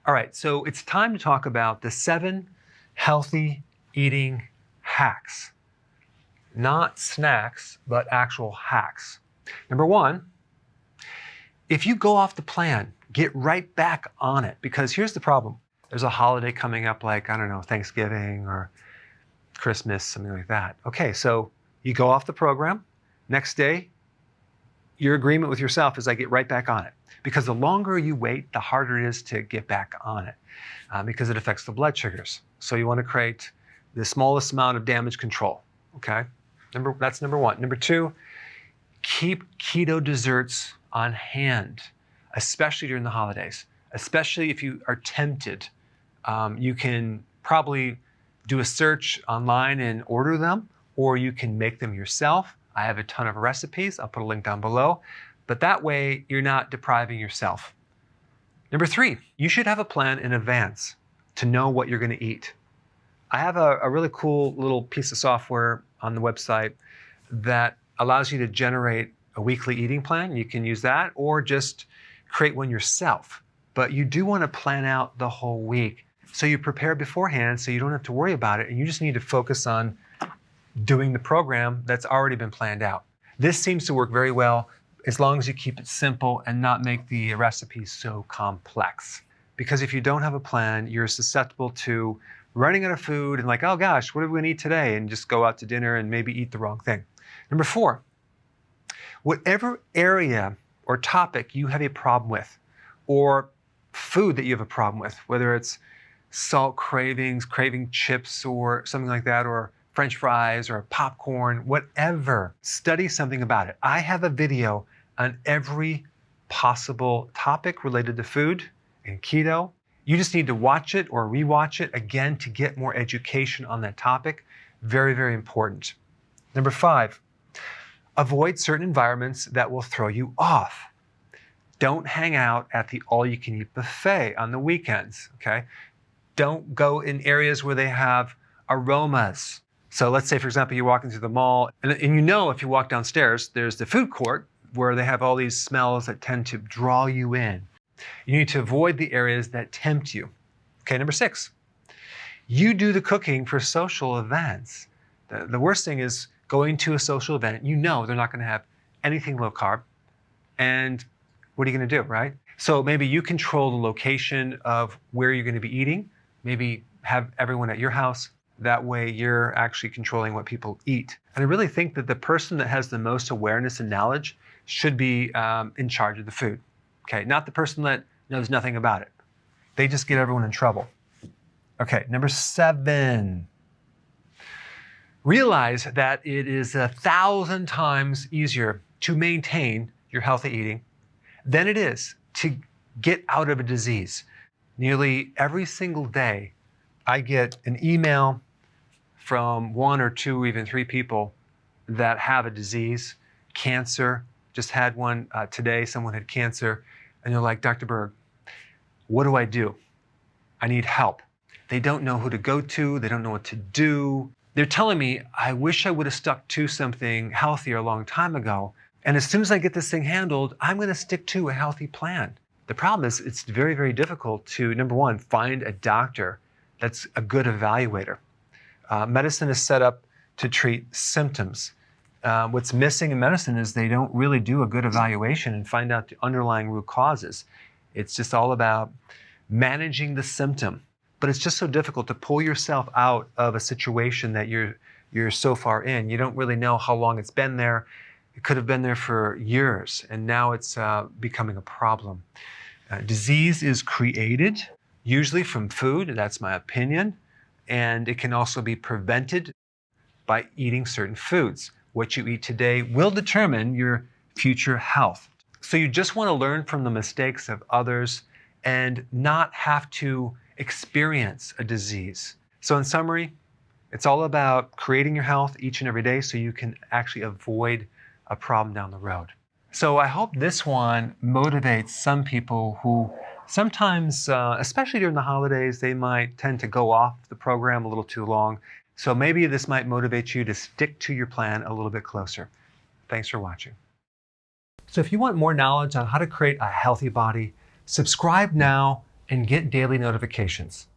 All right, so it's time to talk about the 7 healthy eating hacks. Not snacks, but actual hacks. Number 1, if you go off the plan, get right back on it, because here's the problem. There's a holiday coming up like, I don't know, Thanksgiving or Christmas, something like that. Okay, so you go off the program. Next day, your agreement with yourself is I get right back on it. Because the longer you wait, the harder it is to get back on it because it affects the blood sugars. So you want to create the smallest amount of damage control, okay? That's number 1. Number 2, keep keto desserts on hand, especially during the holidays, especially if you are tempted. You can probably do a search online and order them, or you can make them yourself. I have a ton of recipes. I'll put a link down below. But that way, you're not depriving yourself. Number 3, you should have a plan in advance to know what you're going to eat. I have a really cool little piece of software on the website that allows you to generate a weekly eating plan. You can use that or just create one yourself. But you do want to plan out the whole week so you prepare beforehand so you don't have to worry about it, and you just need to focus on doing the program that's already been planned out. This seems to work very well as long as you keep it simple and not make the recipes so complex. Because if you don't have a plan, you're susceptible to running out of food and like, oh gosh, what are we gonna eat today? And just go out to dinner and maybe eat the wrong thing. Number 4, whatever area or topic you have a problem with, or food that you have a problem with, whether it's salt cravings, craving chips or something like that, or French fries or popcorn, whatever, study something about it. I have a video on every possible topic related to food and keto. You just need to watch it or rewatch it again to get more education on that topic. Very, very important. Number 5, avoid certain environments that will throw you off. Don't hang out at the all-you-can-eat buffet on the weekends, okay? Don't go in areas where they have aromas. So let's say, for example, you're walking through the mall, and you know if you walk downstairs, there's the food court where they have all these smells that tend to draw you in. You need to avoid the areas that tempt you. Okay, number 6, you do the cooking for social events. The worst thing is going to a social event, you know they're not gonna have anything low carb, and what are you gonna do, right? So maybe you control the location of where you're gonna be eating, maybe have everyone at your house. That way you're actually controlling what people eat. And I really think that the person that has the most awareness and knowledge should be in charge of the food. Okay, not the person that knows nothing about it. They just get everyone in trouble. Okay, number 7. Realize that it is 1,000 times easier to maintain your healthy eating than it is to get out of a disease. Nearly every single day, I get an email from 1 or 2, even 3 people that have a disease, cancer. Just had one today, someone had cancer, and they're like, Dr. Berg, what do I do? I need help. They don't know who to go to, they don't know what to do. They're telling me, I wish I would have stuck to something healthier a long time ago, and as soon as I get this thing handled, I'm gonna stick to a healthy plan. The problem is it's very, very difficult to, number 1, find a doctor that's a good evaluator. Medicine is set up to treat symptoms. What's missing in medicine is they don't really do a good evaluation and find out the underlying root causes. It's just all about managing the symptom. But it's just so difficult to pull yourself out of a situation that you're so far in. You don't really know how long it's been there. It could have been there for years, and now it's becoming a problem. Disease is created, usually from food, that's my opinion, and it can also be prevented by eating certain foods. What you eat today will determine your future health. So you just want to learn from the mistakes of others and not have to experience a disease. So in summary, it's all about creating your health each and every day so you can actually avoid a problem down the road. So I hope this one motivates some people who sometimes, especially during the holidays, they might tend to go off the program a little too long. So maybe this might motivate you to stick to your plan a little bit closer. Thanks for watching. So if you want more knowledge on how to create a healthy body, subscribe now and get daily notifications.